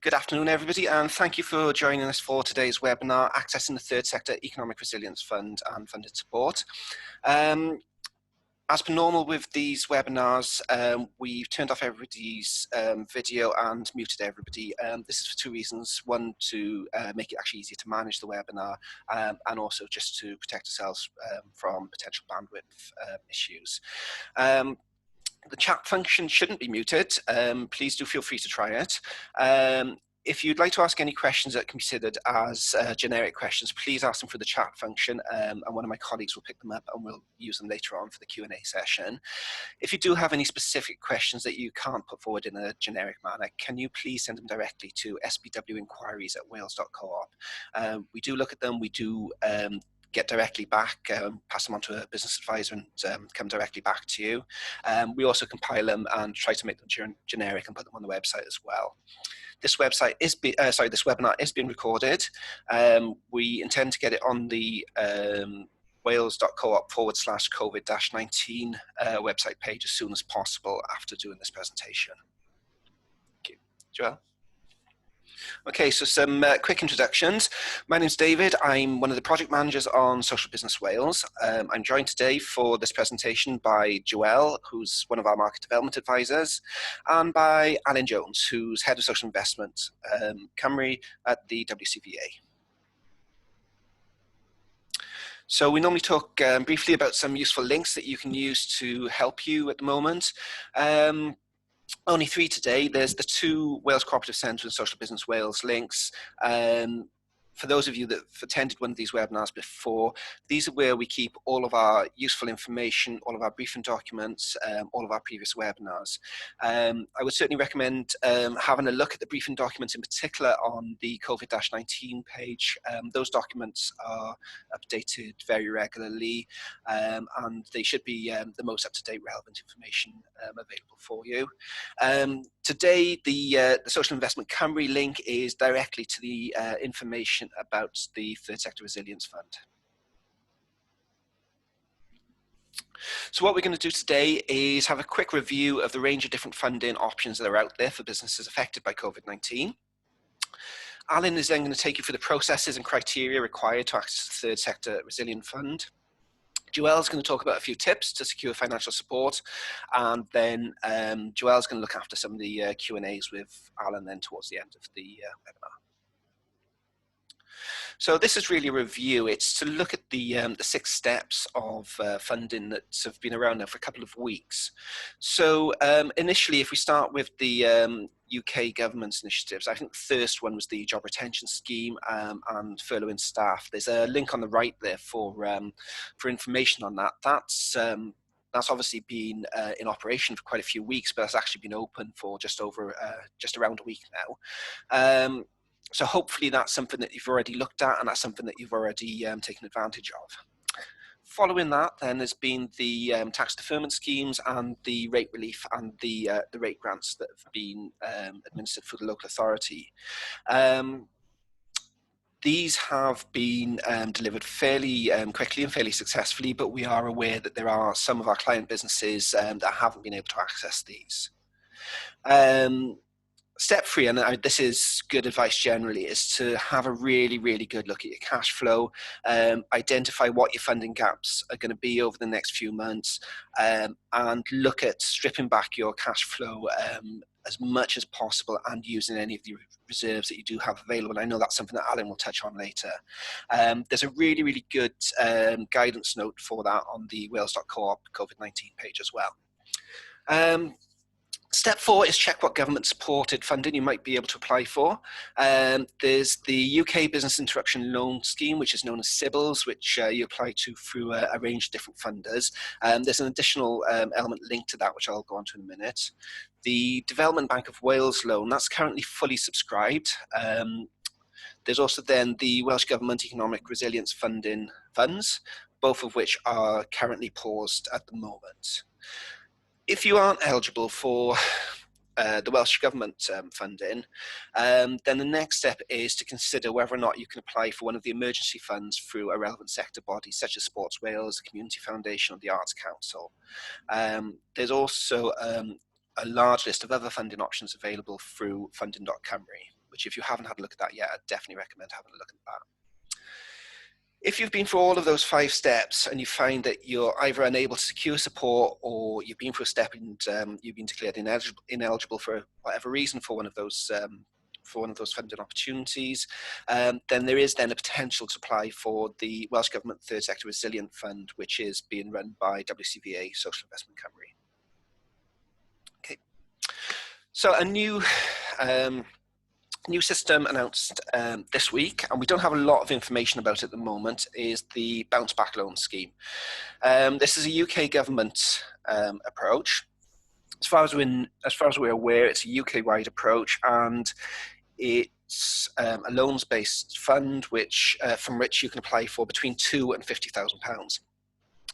Good afternoon, everybody, and thank you for joining us for today's webinar, Accessing the Third Sector Economic Resilience Fund and Funded Support. As per normal with these webinars, we've turned off everybody's video and muted everybody. This is for two reasons. One, to make it actually easier to manage the webinar, and also just to protect ourselves from potential bandwidth issues. The chat function shouldn't be muted. Please do feel free to try it. If you'd like to ask any questions that can be considered as generic questions, please ask them through the chat function, and one of my colleagues will pick them up and we'll use them later on for the Q&A session. If you do have any specific questions that you can't put forward in a generic manner, can you please send them directly to sbwinquiries@wales.coop. We do look at them, we do get directly back, pass them on to a business advisor and come directly back to you. We also compile them and try to make them generic and put them on the website as well. This website is this webinar is being recorded. We intend to get it on the wales.coop/COVID-19 website page as soon as possible after doing this presentation. Thank you. Joel? Okay, so some quick introductions. My name's David. I'm one of the project managers on Social Business Wales. I'm joined today for this presentation by Joelle, who's one of our market development advisors, and by Alan Jones, who's head of Social Investment Cymru at the WCVA. So we normally talk briefly about some useful links that you can use to help you at the moment. Only three today. There's the two Wales Cooperative Centre and Social Business Wales links. For those of you that have attended one of these webinars before, these are where we keep all of our useful information, all of our briefing documents, all of our previous webinars. I would certainly recommend having a look at the briefing documents, in particular on the COVID-19 page. Those documents are updated very regularly, and they should be the most up-to-date relevant information available for you. Today, the Social Investment Cymru link is directly to the information about the Third Sector Resilience Fund. So what we're going to do today is have a quick review of the range of different funding options that are out there for businesses affected by COVID-19. Alan is then going to take you through the processes and criteria required to access the Third Sector Resilience Fund. Joelle's going to talk about a few tips to secure financial support, and then Joelle's going to look after some of the Q&As with Alan then towards the end of the webinar. So this is really a review. It's to look at the 6 steps of funding that have been around now for a couple of weeks. So initially, if we start with the UK government's initiatives, I think the first one was the job retention scheme and furloughing staff. There's a link on the right there for information on that. That's obviously been in operation for quite a few weeks, but it's actually been open for just around a week now. So hopefully that's something that you've already looked at, and that's something that you've already taken advantage of. Following that, then, there's been the tax deferment schemes and the rate relief and the rate grants that have been administered through the local authority. These have been delivered fairly quickly and fairly successfully, but we are aware that there are some of our client businesses that haven't been able to access these. Step 3, and this is good advice generally, is to have a really, really good look at your cash flow, identify what your funding gaps are going to be over the next few months, and look at stripping back your cash flow as much as possible and using any of the reserves that you do have available. I know that's something that Alan will touch on later. There's a really, really good guidance note for that on the Wales.coop COVID-19 page as well. Step 4 is check what government-supported funding you might be able to apply for. There's the UK Business Interruption Loan Scheme, which is known as CBILS, which you apply to through a range of different funders. There's an additional element linked to that, which I'll go on to in a minute. The Development Bank of Wales loan, that's currently fully subscribed. There's also then the Welsh Government Economic Resilience Funding funds, both of which are currently paused at the moment. If you aren't eligible for the Welsh Government funding, then the next step is to consider whether or not you can apply for one of the emergency funds through a relevant sector body, such as Sports Wales, the Community Foundation, or the Arts Council. There's also a large list of other funding options available through funding.cymru. which if you haven't had a look at that yet, I definitely recommend having a look at that. If you've been through all of those 5 steps and you find that you're either unable to secure support, or you've been through a step and you've been declared ineligible for whatever reason for one of those funding opportunities, then there is then a potential to apply for the Welsh Government Third Sector Resilient Fund, which is being run by WCVA, Social Investment Cymru. Okay, so a new system announced this week, and we don't have a lot of information about it at the moment, is the Bounce Back Loan Scheme. This is a UK government approach. As far as we're aware, it's a UK-wide approach, and it's a loans-based fund from which you can apply for between £2,000 and £50,000.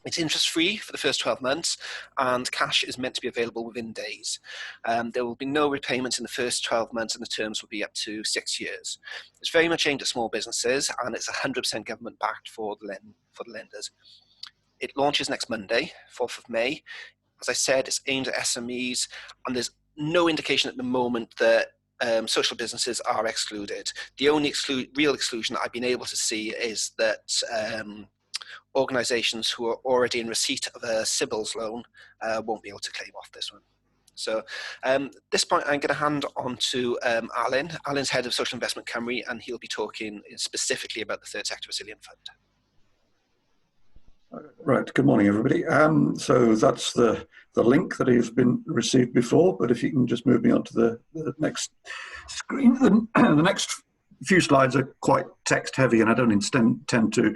It's interest-free for the first 12 months, and cash is meant to be available within days. There will be no repayments in the first 12 months, and the terms will be up to 6 years. It's very much aimed at small businesses, and it's 100% government-backed for the lenders. It launches next Monday, 4th of May. As I said, it's aimed at SMEs, and there's no indication at the moment that social businesses are excluded. The only real exclusion that I've been able to see is that organisations who are already in receipt of a CBILS loan won't be able to claim off this one. So at this point, I'm going to hand on to Alan. Alan's head of Social Investment Cymru, and he'll be talking specifically about the Third Sector Resilient Fund. Right, good morning everybody. So that's the link that has been received before, but if you can just move me on to the next screen. The next few slides are quite text heavy, and I don't intend to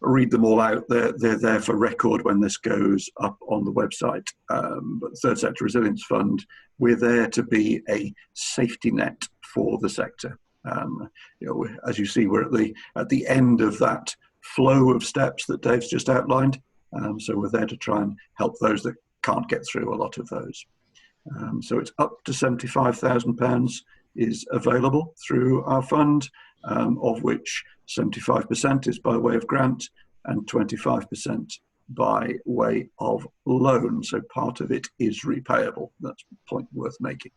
read them all out. They're there for record when this goes up on the website. But Third Sector Resilience Fund, we're there to be a safety net for the sector. As you see, we're at the end of that flow of steps that Dave's just outlined. So we're there to try and help those that can't get through a lot of those. So it's up to £75,000 is available through our fund, of which 75% is by way of grant and 25% by way of loan. So part of it is repayable. That's a point worth making.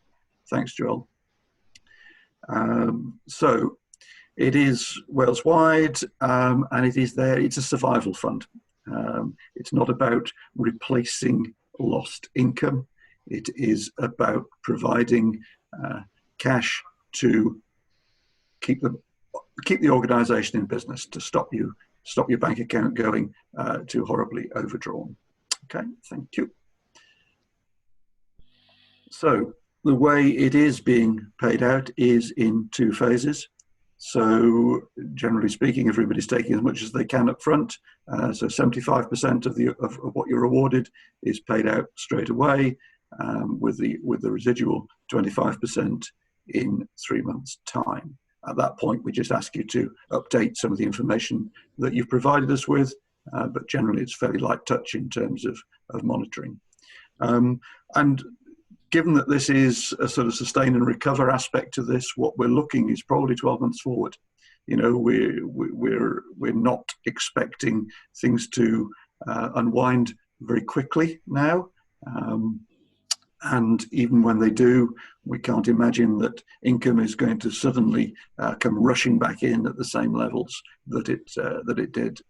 Thanks, Joel. So it is Wales-wide, and it is there. It's a survival fund. It's not about replacing lost income. It is about providing cash to keep the organisation in business, to stop your bank account going too horribly overdrawn. Okay, thank you. So the way it is being paid out is in 2 phases. So generally speaking, everybody's taking as much as they can up front. So 75% of what you're awarded is paid out straight away, with the residual 25% in 3 months' time. At that point, we just ask you to update some of the information that you've provided us with, but generally it's fairly light touch in terms of monitoring. And given that this is a sort of sustain and recover aspect to this, what we're looking is probably 12 months forward. You know, we're not expecting things to unwind very quickly now. And even when they do, we can't imagine that income is going to suddenly come rushing back in at the same levels that it did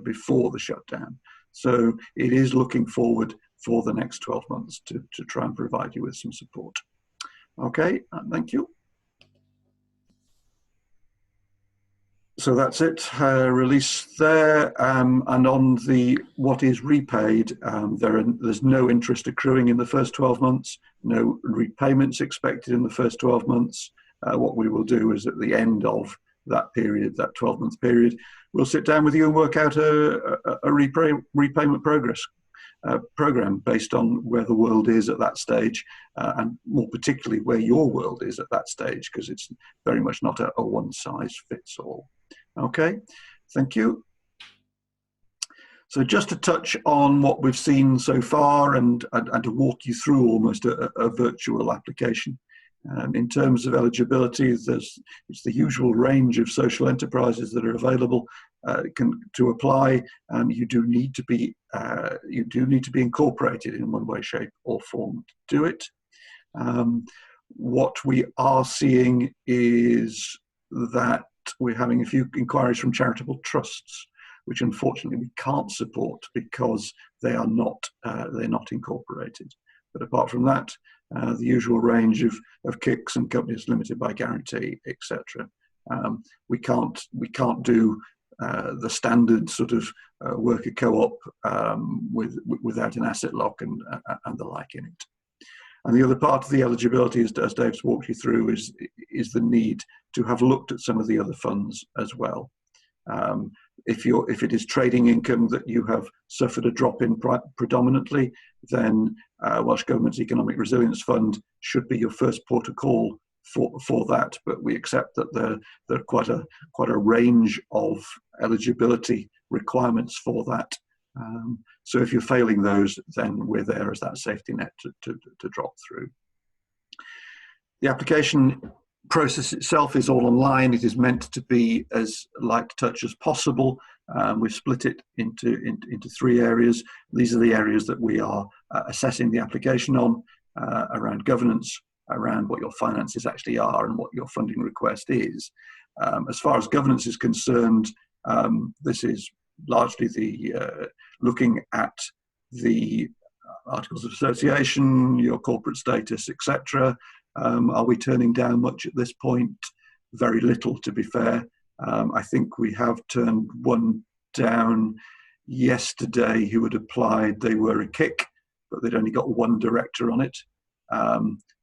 before the shutdown. So it is looking forward for the next 12 months to try and provide you with some support. Okay, thank you. So that's it, release there, and on the what is repaid, there's no interest accruing in the first 12 months, no repayments expected in the first 12 months. What we will do is at the end of that period, that 12-month period, we'll sit down with you and work out a repayment progress program based on where the world is at that stage, and more particularly where your world is at that stage, because it's very much not a one-size-fits-all. Okay, thank you. So just to touch on what we've seen so far and to walk you through almost a virtual application. In terms of eligibility, it's the usual range of social enterprises that are available to apply. You do need to be incorporated in one way, shape, or form to do it. What we are seeing is that we're having a few inquiries from charitable trusts, which unfortunately we can't support because they're not incorporated. But apart from that, the usual range of KICs and companies limited by guarantee, etc. We can't do the standard sort of worker co-op without an asset lock and the like in it. And the other part of the eligibility, as Dave's walked you through, is the need to have looked at some of the other funds as well. If it is trading income that you have suffered a drop in predominantly, then Welsh Government's Economic Resilience Fund should be your first port of call for that. But we accept that there are quite a range of eligibility requirements for that. So if you're failing those, then we're there as that safety net to drop through. The application process itself is all online. It is meant to be as light touch as possible. We've split it into 3 areas. These are the areas that we are assessing the application on, around governance, around what your finances actually are and what your funding request is. As far as governance is concerned, this is largely the looking at the articles of association, your corporate status, etc. Are we turning down much at this point? Very little, to be fair. I think we have turned one down yesterday who had applied. They were a KIC, but they'd only got 1 director on it.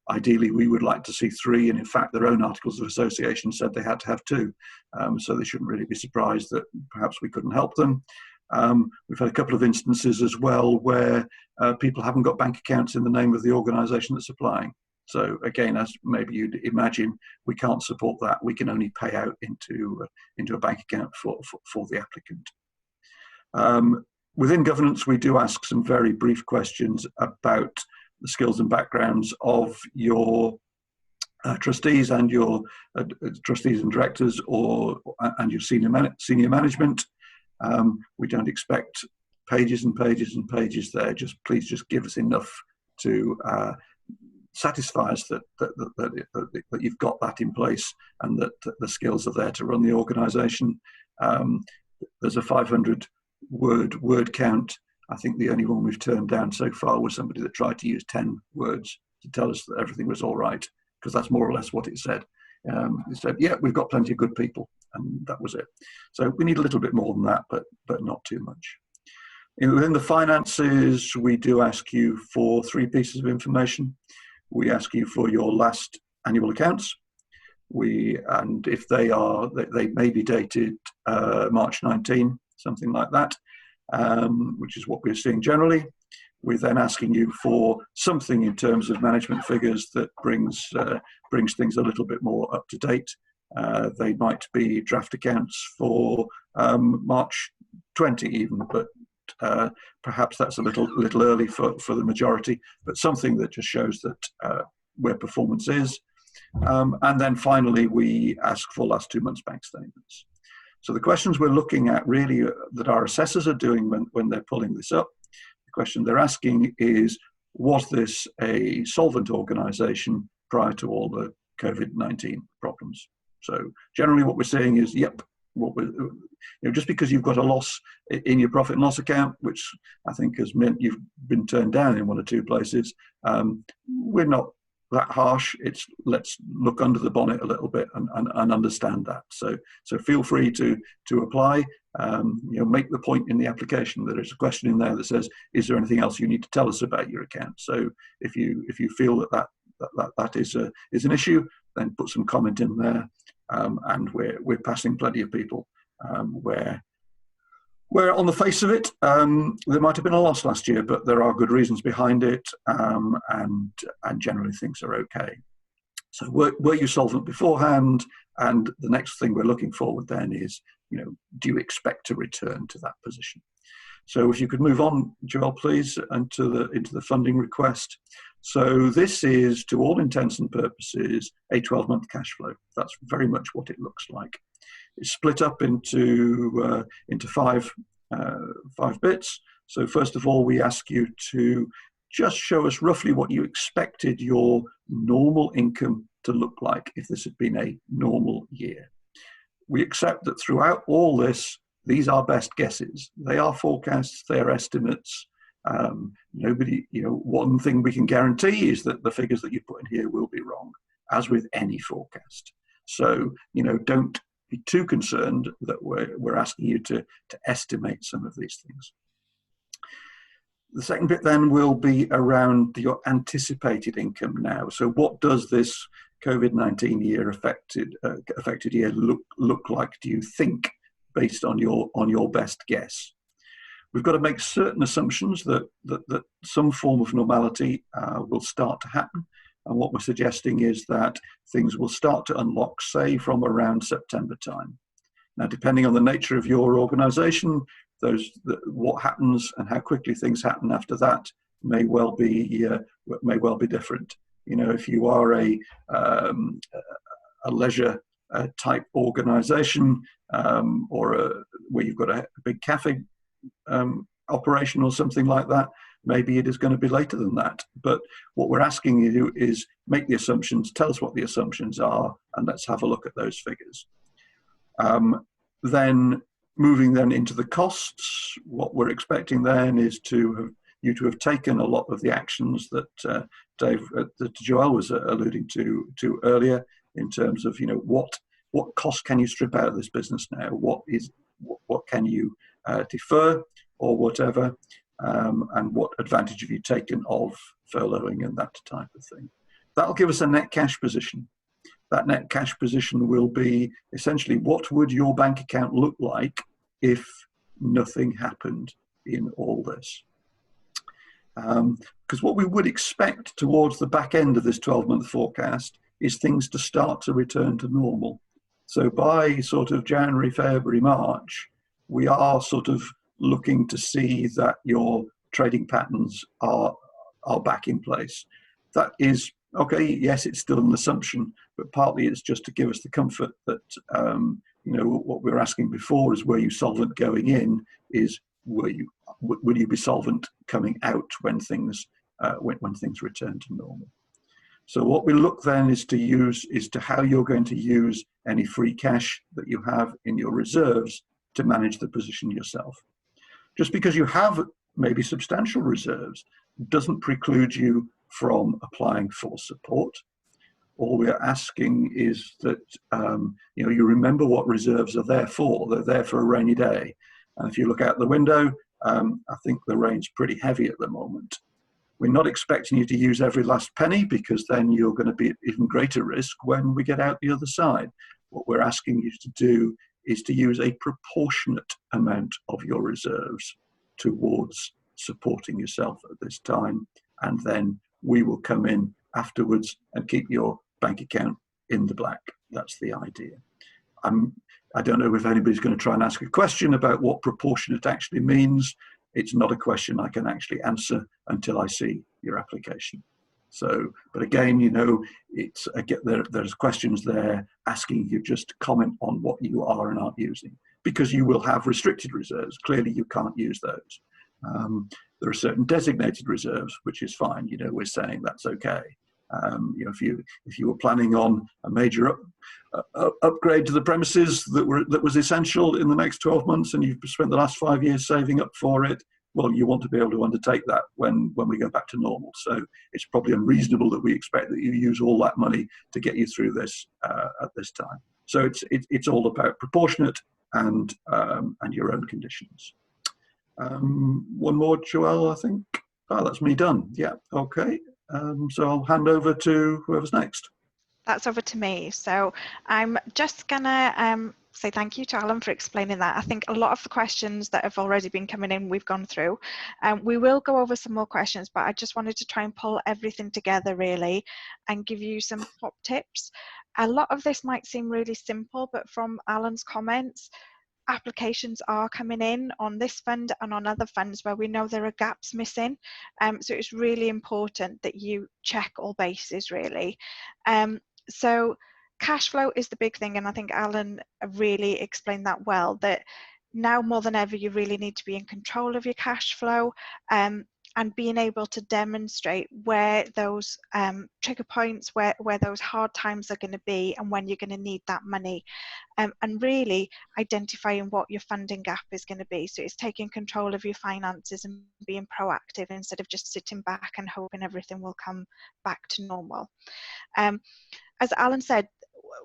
Ideally, we would like to see 3, and in fact, their own articles of association said they had to have 2. So they shouldn't really be surprised that perhaps we couldn't help them. We've had a couple of instances as well where people haven't got bank accounts in the name of the organisation that's applying. So again, as maybe you'd imagine, we can't support that. We can only pay out into a bank account for the applicant. Within governance, we do ask some very brief questions about the skills and backgrounds of your trustees and your trustees and directors, and your senior management. We don't expect pages and pages and pages there. Please just give us enough to satisfy us that you've got that in place and that the skills are there to run the organisation. There's a 500 word count. I think the only one we've turned down so far was somebody that tried to use 10 words to tell us that everything was all right, because that's more or less what it said. It said, yeah, we've got plenty of good people, and that was it. So we need a little bit more than that, but not too much. Within the finances, we do ask you for 3 pieces of information. We ask you for your last annual accounts. And if they may be dated March 19, something like that, which is what we're seeing generally. We're then asking you for something in terms of management figures that brings things a little bit more up to date. They might be draft accounts for March 20 even, but perhaps that's a little early for the majority, but something that just shows that where performance is. And then finally, we ask for last 2 months' bank statements. So the questions we're looking at really that our assessors are doing when they're pulling this up, the question they're asking is, was this a solvent organisation prior to all the COVID-19 problems? So generally what we're saying is, yep, just because you've got a loss in your profit and loss account, which I think has meant you've been turned down in 1 or 2 places, we're not that harsh. It's let's look under the bonnet a little bit and understand that. So feel free to apply. Make the point in the application. There is a question in there that says, is there anything else you need to tell us about your account? So if you feel that is an issue, then put some comment in there. And we're passing plenty of people where on the face of it, there might have been a loss last year, but there are good reasons behind it, and generally things are okay. So were you solvent beforehand? And the next thing we're looking forward then is, do you expect to return to that position? So if you could move on, Joel, please, into the funding request. So this is, to all intents and purposes, a 12-month cash flow. That's very much what it looks like. It's split up into 5 bits. So first of all, we ask you to just show us roughly what you expected your normal income to look like if this had been a normal year. We accept that throughout all this, these are best guesses. They are forecasts, they are estimates. Nobody, one thing we can guarantee is that the figures that you put in here will be wrong, as with any forecast. So, don't be too concerned that we're asking you to estimate some of these things. The second bit then will be around your anticipated income now. So what does this COVID-19 year affected year look like, do you think, based on your best guess? We've got to make certain assumptions that some form of normality will start to happen. And what we're suggesting is that things will start to unlock, say, from around September time. Now, depending on the nature of your organisation, what happens and how quickly things happen after that may well be different. If you are a leisure type organisation or where you've got a big cafe operation or something like that, maybe it is going to be later than that. But what we're asking you to do is make the assumptions, tell us what the assumptions are, and let's have a look at those figures. Then moving then into the costs, what we're expecting then is you to have taken a lot of the actions that that Joelle was alluding to earlier, in terms of what costs can you strip out of this business now, what can you defer or whatever, and what advantage have you taken of furloughing and that type of thing. That'll give us a net cash position. That net cash position will be essentially, what would your bank account look like if nothing happened in all this? Because what we would expect towards the back end of this 12-month forecast is things to start to return to normal. So by sort of January, February, March, we are sort of looking to see that your trading patterns are back in place. That is, okay, yes, it's still an assumption, but partly it's just to give us the comfort that, what we were asking before is, were you solvent going in, is will you be solvent coming out when things return to normal. So what we look then is to how you're going to use any free cash that you have in your reserves to manage the position yourself. Just because you have maybe substantial reserves doesn't preclude you from applying for support. All we're asking is that you remember what reserves are there for. They're there for a rainy day. And if you look out the window, I think the rain's pretty heavy at the moment. We're not expecting you to use every last penny, because then you're going to be at even greater risk when we get out the other side. What we're asking you to do is to use a proportionate amount of your reserves towards supporting yourself at this time, and then we will come in afterwards and keep your bank account in the black. That's the idea. I don't know if anybody's going to try and ask a question about what proportionate actually means. It's not a question I can actually answer until I see your application. So, but again, there's questions there asking you just to comment on what you are and aren't using, because you will have restricted reserves. Clearly, you can't use those. There are certain designated reserves, which is fine. We're saying that's okay. If you were planning on a major upgrade to the premises that was essential in the next 12 months, and you've spent the last 5 years saving up for it, well, you want to be able to undertake that when we go back to normal. So it's probably unreasonable that we expect that you use all that money to get you through this at this time. So it's all about proportionate and your own conditions. One more, Joelle, I think. Oh, that's me done. Yeah, okay. So I'll hand over to whoever's next. That's over to me. So I'm just gonna say thank you to Alan for explaining that. I think a lot of the questions that have already been coming in, we've gone through. We will go over some more questions, but I just wanted to try and pull everything together really and give you some top tips. A lot of this might seem really simple, but from Alan's comments, applications are coming in on this fund and on other funds where we know there are gaps missing. So it's really important that you check all bases really. So cash flow is the big thing, and I think Alan really explained that well, that now more than ever you really need to be in control of your cash flow. and being able to demonstrate where those trigger points, where those hard times are going to be, and when you're going to need that money, and really identifying what your funding gap is going to be. So it's taking control of your finances and being proactive instead of just sitting back and hoping everything will come back to normal. As Alan said,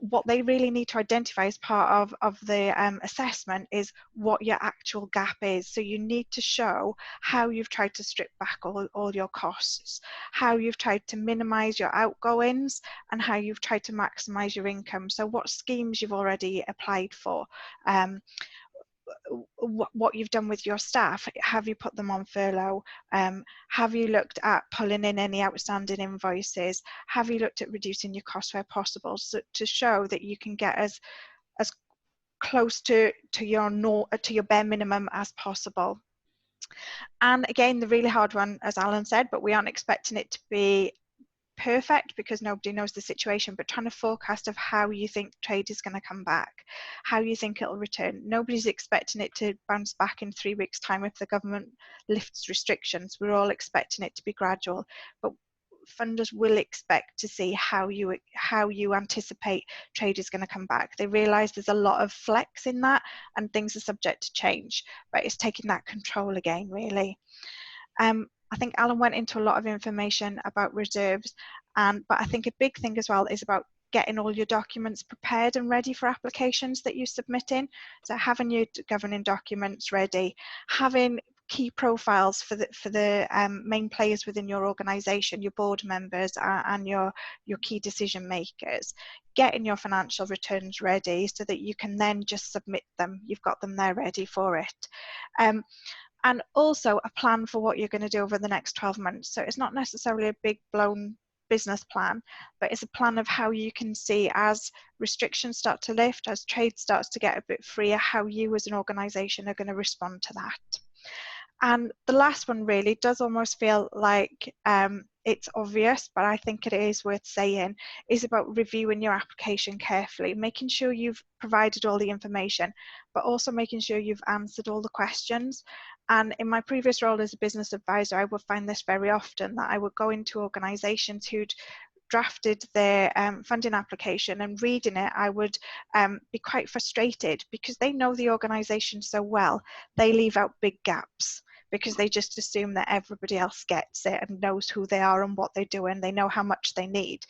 what they really need to identify as part of the assessment is what your actual gap is. So you need to show how you've tried to strip back all your costs, how you've tried to minimise your outgoings, and how you've tried to maximise your income. So what schemes you've already applied for, what you've done with your staff. Have you put them on furlough? Have you looked at pulling in any outstanding invoices? Have you looked at reducing your costs where possible, so to show that you can get as close to your bare minimum as possible? And again, the really hard one, as Alan said, but we aren't expecting it to be perfect because nobody knows the situation, but trying to forecast of how you think trade is going to come back, how you think it'll return. Nobody's expecting it to bounce back in 3 weeks' time if the government lifts restrictions. We're all expecting it to be gradual, but funders will expect to see how you anticipate trade is going to come back. They realise there's a lot of flex in that and things are subject to change, but it's taking that control again, really. I think Alan went into a lot of information about reserves, but I think a big thing as well is about getting all your documents prepared and ready for applications that you're submitting. So having your governing documents ready, having key profiles for the main players within your organisation, your board members and your key decision makers, getting your financial returns ready so that you can then just submit them. You've got them there ready for it. And also a plan for what you're going to do over the next 12 months. So it's not necessarily a big blown business plan, but it's a plan of how you can see as restrictions start to lift, as trade starts to get a bit freer, how you as an organisation are going to respond to that. And the last one really does almost feel like it's obvious, but I think it is worth saying, is about reviewing your application carefully, making sure you've provided all the information, but also making sure you've answered all the questions. And in my previous role as a business advisor, I would find this very often, that I would go into organisations who'd drafted their funding application, and reading it I would be quite frustrated because they know the organisation so well, they leave out big gaps because they just assume that everybody else gets it and knows who they are and what they do and they know how much they need.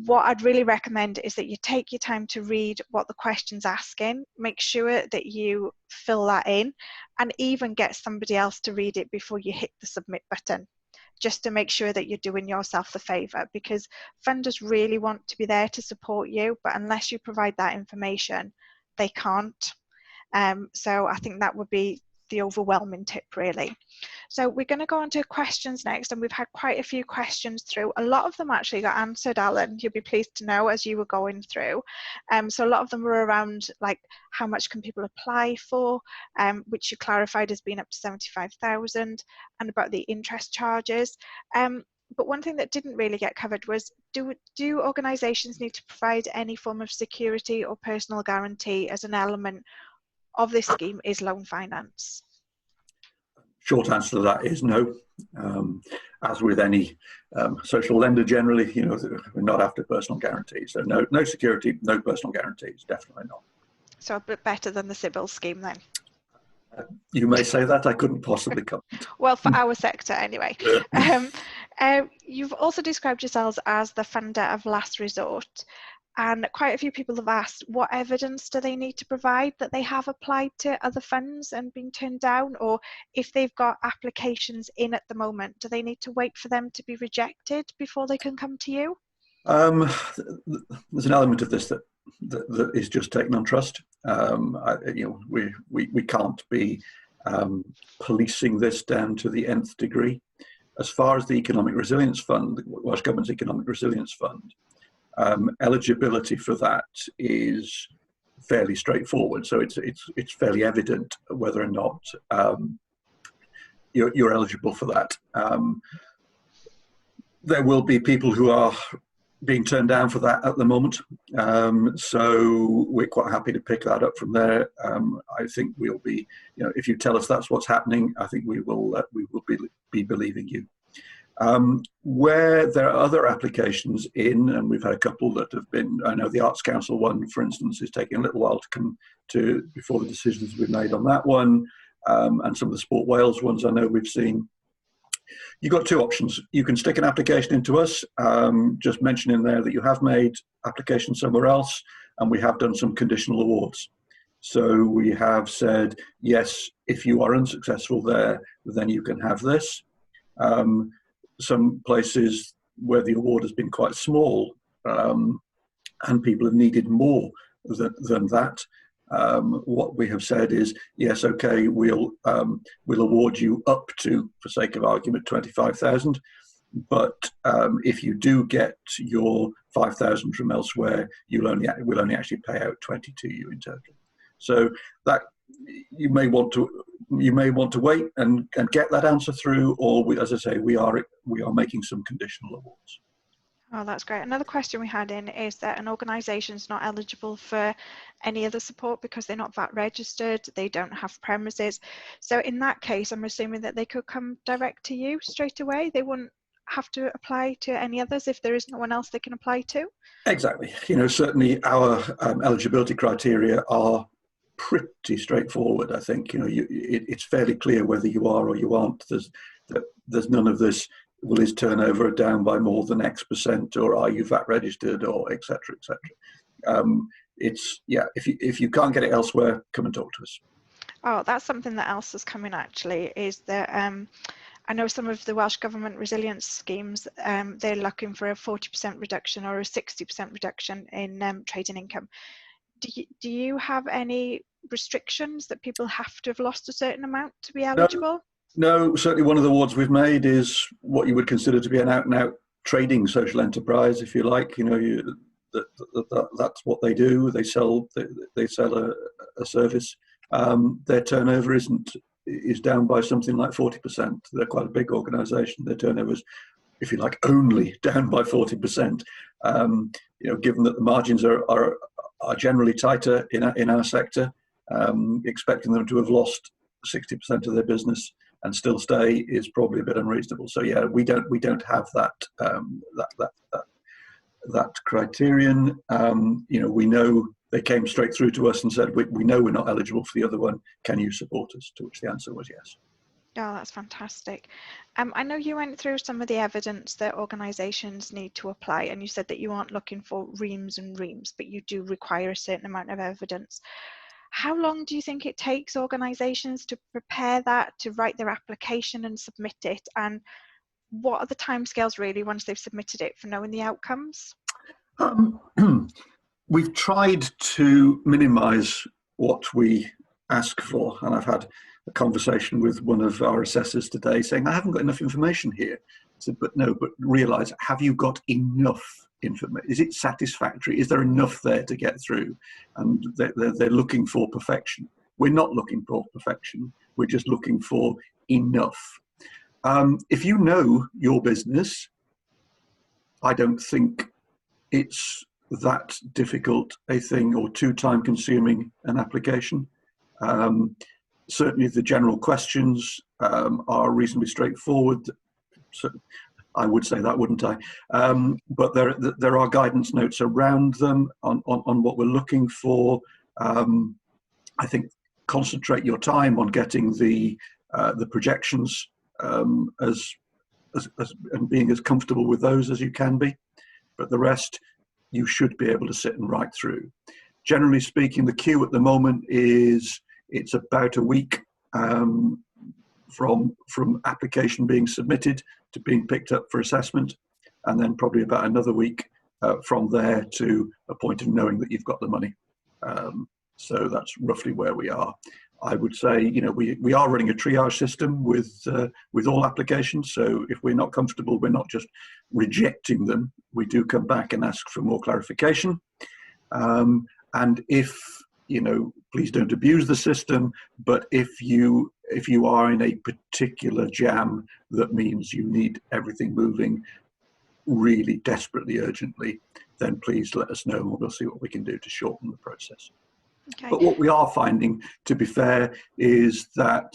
What I'd really recommend is that you take your time to read what the question's asking, make sure that you fill that in, and even get somebody else to read it before you hit the submit button, just to make sure that you're doing yourself the favour, because funders really want to be there to support you, but unless you provide that information, they can't. So I think that would be the overwhelming tip, really. So we're going to go on to questions next, and we've had quite a few questions through. A lot of them actually got answered, Alan, you'll be pleased to know, as you were going through. So a lot of them were around like how much can people apply for, which you clarified as being up to 75,000, and about the interest charges. But one thing that didn't really get covered was, do organisations need to provide any form of security or personal guarantee as an element of this scheme? Is loan finance? Short answer to that is no. As with any social lender generally, we're not after personal guarantees. So no security, no personal guarantees, definitely not. So a bit better than the Sybil scheme then? You may say that, I couldn't possibly comment. Well, for our sector anyway. You've also described yourselves as the funder of last resort. And quite a few people have asked, what evidence do they need to provide that they have applied to other funds and been turned down? Or if they've got applications in at the moment, do they need to wait for them to be rejected before they can come to you? There's an element of this that is just taken on trust. We can't be policing this down to the nth degree. As far as the Economic Resilience Fund, the Welsh Government's Economic Resilience Fund, eligibility for that is fairly straightforward. So it's fairly evident whether or not you're eligible for that. There will be people who are being turned down for that at the moment. So we're quite happy to pick that up from there. I think we'll be, if you tell us that's what's happening, I think we will be believing you. Where there are other applications in, and we've had a couple that have been, I know the Arts Council one, for instance, is taking a little while to come to before the decisions have been made on that one, and some of the Sport Wales ones I know we've seen. You've got two options. You can stick an application into us, just mention in there that you have made application somewhere else, and we have done some conditional awards. So we have said, yes, if you are unsuccessful there, then you can have this. Some places where the award has been quite small, and people have needed more than that, what we have said is, yes, okay, we'll award you up to, for sake of argument, 25,000. But if you do get your 5,000 from elsewhere, we'll only actually pay out 20 to you in total. So that you may want to wait and get that answer through, or as I say, we are making some conditional awards. Oh, that's great. Another question we had in is that an organisation is not eligible for any other support because they're not VAT registered, they don't have premises. So in that case, I'm assuming that they could come direct to you straight away. They wouldn't have to apply to any others if there is no one else they can apply to? Exactly. Certainly our eligibility criteria are pretty straightforward. I think it's fairly clear whether you are or you aren't. There's none of this, well, is turnover down by more than X%, or are you VAT registered, or et cetera, et cetera. If you can't get it elsewhere, come and talk to us. Oh, that's something that else is coming actually, is that I know some of the Welsh Government resilience schemes, they're looking for a 40% reduction or a 60% reduction in trading income. Do you have any restrictions that people have to have lost a certain amount to be eligible? No, certainly one of the awards we've made is what you would consider to be an out-and-out trading social enterprise, if you like. That's what they do. They sell a service. Their turnover is down by something like 40%. They're quite a big organisation. Their turnover is, if you like, only down by 40%. Given that the margins are generally tighter in our sector, expecting them to have lost 60% of their business and still stay is probably a bit unreasonable. So yeah, we don't have that criterion. We know they came straight through to us and said, we know we're not eligible for the other one. Can you support us? To which the answer was yes. Oh, that's fantastic. I know you went through some of the evidence that organisations need to apply, and you said that you aren't looking for reams and reams, but you do require a certain amount of evidence. How long do you think it takes organisations to prepare that, to write their application and submit it? And what are the timescales really once they've submitted it for knowing the outcomes? We've tried to minimise what we ask for, and I've had a conversation with one of our assessors today saying, I haven't got enough information here. I said, but realise, have you got enough information? Is it satisfactory? Is there enough there to get through? And they're looking for perfection. We're not looking for perfection. We're just looking for enough. If you know your business, I don't think it's that difficult a thing or too time consuming an application. Certainly the general questions are reasonably straightforward. So I would say that, wouldn't I? But there are guidance notes around them on what we're looking for. I think concentrate your time on getting the projections and being as comfortable with those as you can be. But the rest, you should be able to sit and write through. Generally speaking, the queue at the moment it's about a week from application being submitted to being picked up for assessment, and then probably about another week from there to a point of knowing that you've got the money. So that's roughly where we are. I would say, we are running a triage system with all applications. So if we're not comfortable, we're not just rejecting them. We do come back and ask for more clarification. And if, please don't abuse the system, but if you are in a particular jam that means you need everything moving, really desperately urgently, then please let us know and we'll see what we can do to shorten the process. Okay. But what we are finding, to be fair, is that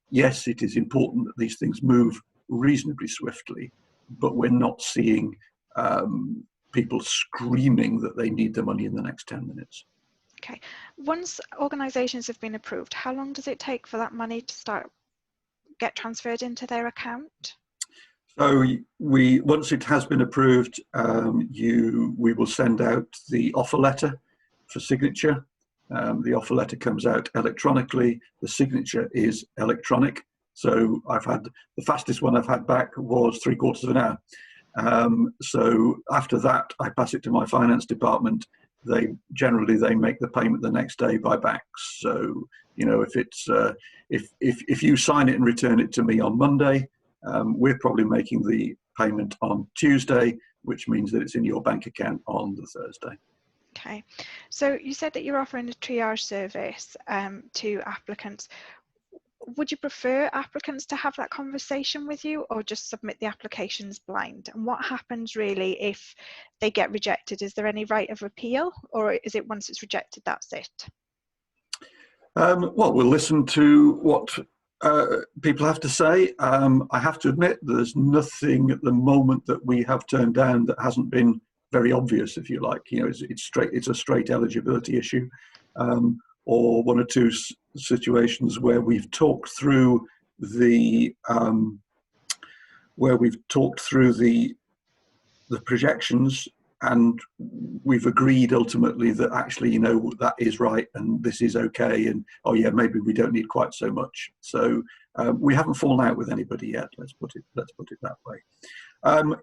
yes, it is important that these things move reasonably swiftly, but we're not seeing people screaming that they need the money in the next 10 minutes. Okay. Once organisations have been approved, how long does it take for that money to get transferred into their account? So once it has been approved, we will send out the offer letter for signature. The offer letter comes out electronically. The signature is electronic. So the fastest one I've had back was 3/4 of an hour. So after that, I pass it to my finance department. They generally make the payment the next day by backs. So if it's if you sign it and return it to me on Monday, we're probably making the payment on Tuesday, which means that it's in your bank account on the Thursday. Okay, so you said that you're offering a triage service to applicants. Would you prefer applicants to have that conversation with you or just submit the applications blind? And what happens really if they get rejected? Is there any right of appeal, or is it once it's rejected, that's it? Well, we'll listen to what people have to say. I have to admit there's nothing at the moment that we have turned down that hasn't been very obvious, if you like. It's a straight eligibility issue, or one or two situations where we've talked through the projections, and we've agreed ultimately that actually, that is right and this is okay, and oh yeah, maybe we don't need quite so much. So we haven't fallen out with anybody yet. Let's put it that way.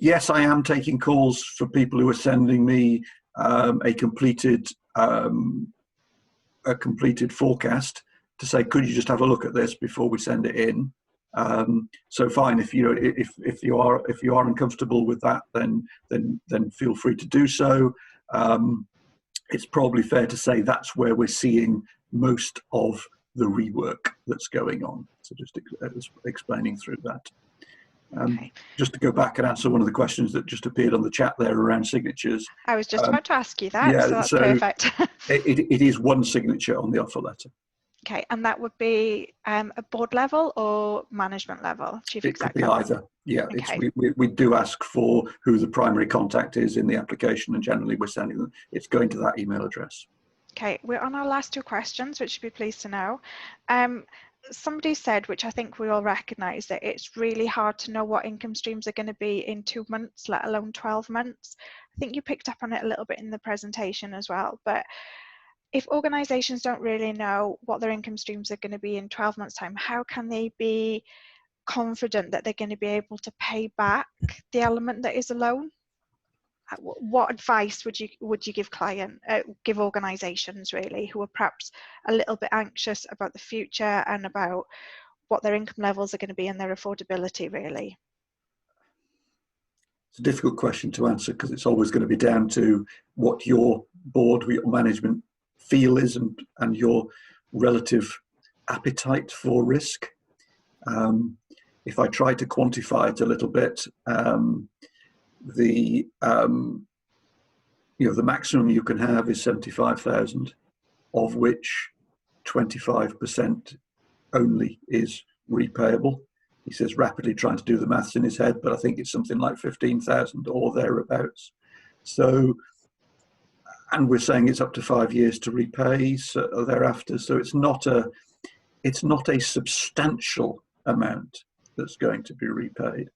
Yes, I am taking calls for people who are sending me a completed forecast to say, could you just have a look at this before we send it in? So fine, if you are uncomfortable with that, then feel free to do so. It's probably fair to say that's where we're seeing most of the rework that's going on. So just explaining through that. Okay. Just to go back and answer one of the questions that just appeared on the chat there around signatures. I was just about to ask you that, yeah, so that's perfect. it is one signature on the offer letter. Okay, and that would be a board level or management level, chief exec level? It could be either. Yeah, Okay. we do ask for who the primary contact is in the application, and generally we're sending them. It's going to that email address. Okay, we're on our last two questions, which you'd be pleased to know. Somebody said, which I think we all recognise, that it's really hard to know what income streams are going to be in 2 months, let alone 12 months. I think you picked up on it a little bit in the presentation as well, but if organisations don't really know what their income streams are going to be in 12 months' time, how can they be confident that they're going to be able to pay back the element that is a loan? What advice would you give organisations really who are perhaps a little bit anxious about the future and about what their income levels are going to be and their affordability really? It's a difficult question to answer because it's always going to be down to what your board, your management feel is and your relative appetite for risk. If I try to quantify it a little bit, the maximum you can have is 75,000, of which 25% only is repayable. He says rapidly trying to do the maths in his head, but I think it's something like 15,000 or thereabouts. So, and we're saying it's up to 5 years to repay thereafter. So it's not a substantial amount that's going to be repaid.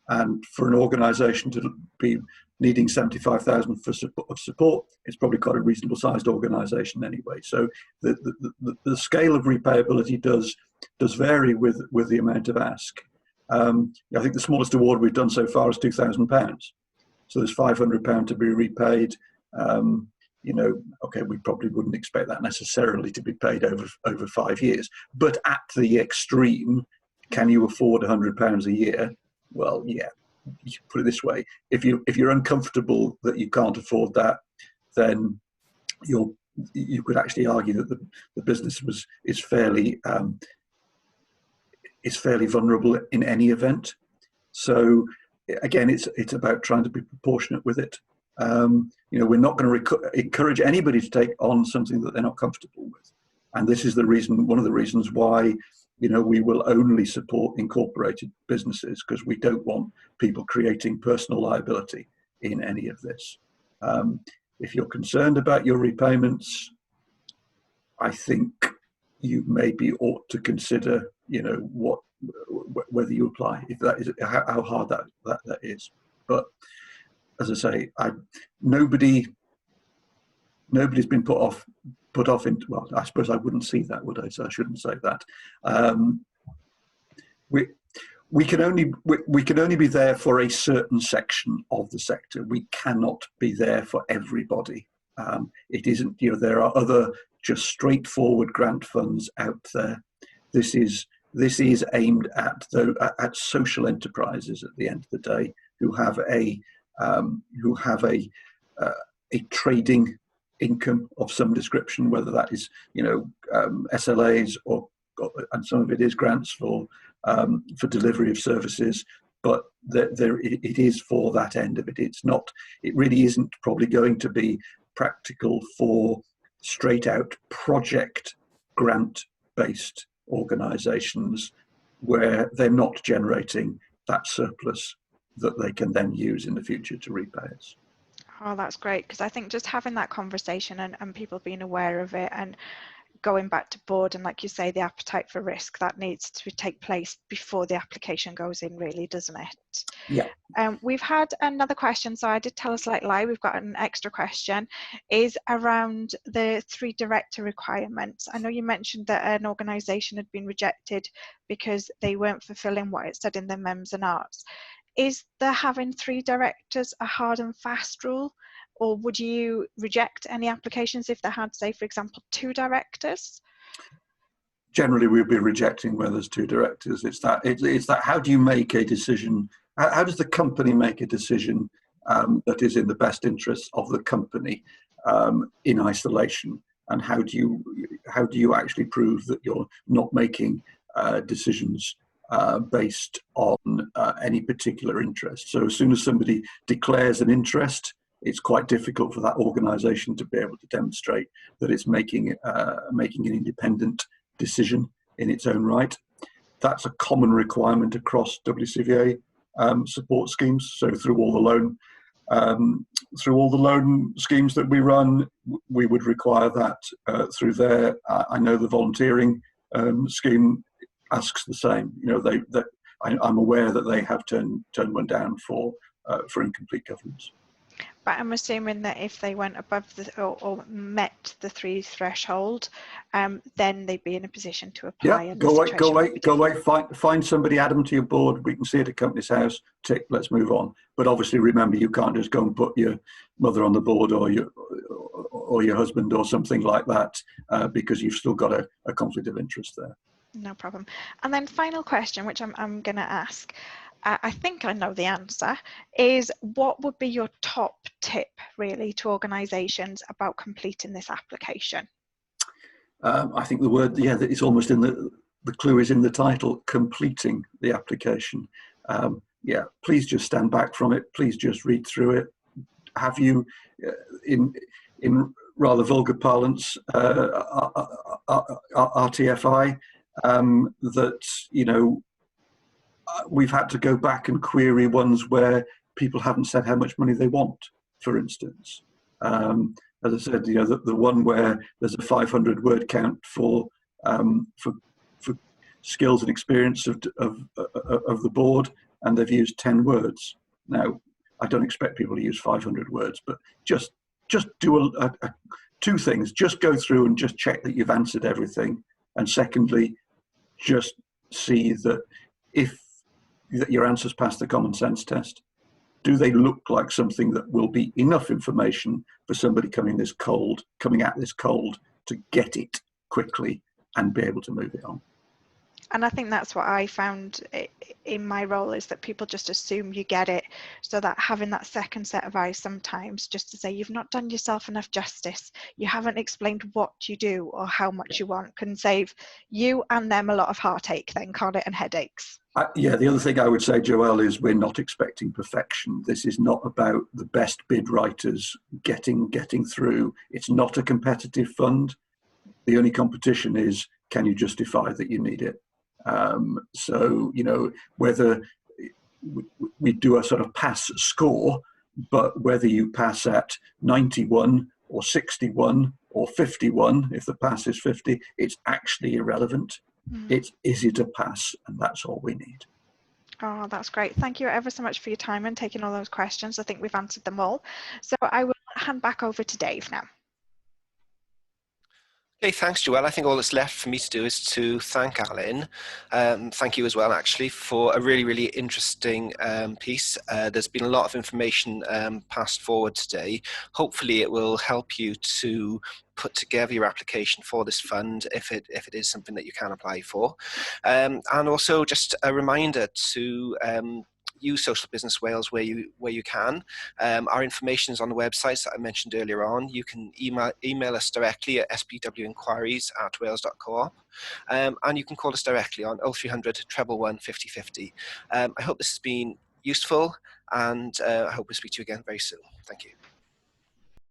And for an organisation to be needing 75,000 of support, it's probably quite a reasonable sized organisation anyway. So the scale of repayability does vary with the amount of ask. I think the smallest award we've done so far is £2,000. So there's £500 to be repaid. Okay, we probably wouldn't expect that necessarily to be paid over 5 years. But at the extreme, can you afford £100 a year? Well, yeah. You put it this way: if you're uncomfortable that you can't afford that, then you could actually argue that the business is fairly vulnerable in any event. So again, it's about trying to be proportionate with it. We're not going to encourage anybody to take on something that they're not comfortable with. And this is one of the reasons why, we will only support incorporated businesses, because we don't want people creating personal liability in any of this. If you're concerned about your repayments, I think you maybe ought to consider, whether you apply, if that is how hard that is. But as I say, nobody's been put off into, well, I suppose I wouldn't see that, would I? So I shouldn't say that. We can only be there for a certain section of the sector. We cannot be there for everybody. It isn't, there are other just straightforward grant funds out there. This is aimed at social enterprises at the end of the day, who have a trading income of some description, whether that is SLAs and some of it is grants for delivery of services. But it is for that end of it. It really isn't probably going to be practical for straight out project grant based organizations where they're not generating that surplus that they can then use in the future to repay us. Oh, that's great, because I think just having that conversation and people being aware of it and going back to board, and like you say, the appetite for risk, that needs to take place before the application goes in, really, doesn't it? Yeah. We've had another question, so I did tell a slight lie. We've got an extra question, is around the 3 director requirements. I know you mentioned that an organisation had been rejected because they weren't fulfilling what it said in their MEMS and arts. Is the having 3 directors a hard and fast rule, or would you reject any applications if they had, say, for example, 2 directors? Generally, we'll be rejecting where there's 2 directors. It's that how do you make a decision? How does the company make a decision that is in the best interests of the company in isolation? And how do you actually prove that you're not making decisions based on any particular interest? So as soon as somebody declares an interest, it's quite difficult for that organisation to be able to demonstrate that it's making an independent decision in its own right. That's a common requirement across WCVA support schemes. So through all the loan schemes that we run, we would require that through there. I know the volunteering scheme asks the same. I'm aware that they have turned one down for incomplete governance. But I'm assuming that if they went above or met the 3 threshold, then they'd be in a position to apply. Yeah, go away, find somebody, add them to your board. We can see it at Companies House. Tick, let's move on. But obviously, remember, you can't just go and put your mother on the board or your husband or something like that because you've still got a conflict of interest there. No problem. And then final question, which I'm going to ask, I think I know the answer, is what would be your top tip really to organisations about completing this application? I think the word, that it's almost in the clue is in the title, completing the application. Please just stand back from it. Please just read through it. Have you, in rather vulgar parlance, RTFI, that, we've had to go back and query ones where people haven't said how much money they want, for instance. As I said, the one where there's a 500 word count for skills and experience of the board, and they've used 10 words. Now, I don't expect people to use 500 words, but just do 2 things. Just go through and just check that you've answered everything. And secondly, just see that that your answers pass the common sense test. Do they look like something that will be enough information for somebody coming at this cold to get it quickly and be able to move it on? And I think that's what I found in my role, is that people just assume you get it. So that having that second set of eyes sometimes, just to say, you've not done yourself enough justice, you haven't explained what you do or how much you want, can save you and them a lot of heartache then, can't it, and headaches. Yeah, the other thing I would say, Joelle, is we're not expecting perfection. This is not about the best bid writers getting through. It's not a competitive fund. The only competition is, can you justify that you need it? So, you know, whether we do a sort of pass score, but whether you pass at 91 or 61 or 51, if the pass is 50, it's actually irrelevant. It's, is it a pass? And that's all we need. Oh, that's great. Thank you ever so much for your time and taking all those questions. I think we've answered them all. So I will hand back over to Dave now. Okay, thanks, Joelle. I think all that's left for me to do is to thank Alan. Thank you as well, actually, for a really, really interesting piece. There's been a lot of information passed forward today. Hopefully it will help you to put together your application for this fund if it is something that you can apply for. And also just a reminder to use Social Business Wales where you can. Our information is on the websites that I mentioned earlier on. You can email us directly at spwinquiries@wales.coop, and you can call us directly on 0300 111 50 50. I hope this has been useful, and I hope we'll speak to you again very soon. Thank you.